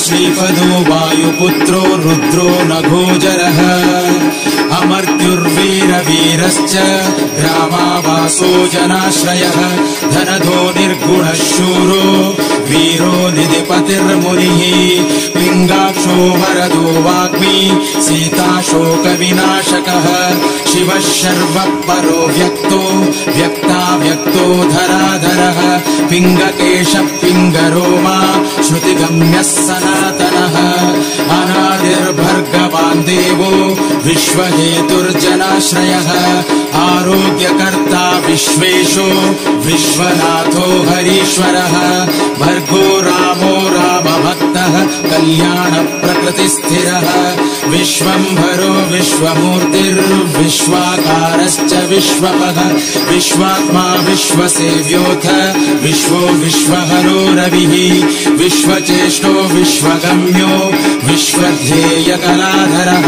श्रीपदो वायुपुत्रो रुद्रो नघोजरः अमर्त्युर्वीरवीरश्च ग्रामावासो जनाश्रयः धनधो निर्गुणः शूरो वीरो निधिपतिर्मुनिः पिङ्गाक्षो वरदो वाग्मी सीताशोकविनाशकः शिवः शर्वपरो व्यक्तो व्यक्ताव्यक्तो धराधरः पिङ्गकेशः पिङ्गरोमा श्रुतिगम्यः सनातनः अनादिर्भर्गवान् देवो विश्वहेतुर्जनाश्रयः आरोग्यकर्ता विश्वेशो विश्वनाथो हरीश्वरः भर्गो रामो रामभक्तः कल्याणप्रकृतिस्थिरः विश्वम्भरो विश्वमूर्तिर्विश्वाकारश्च विश्वपः विश्वात्मा विश्वसेव्योऽथ विश्वो विश्वहरो रविः विश्वचेष्टो विश्वगम्यो विश्वध्येयकलाधरः।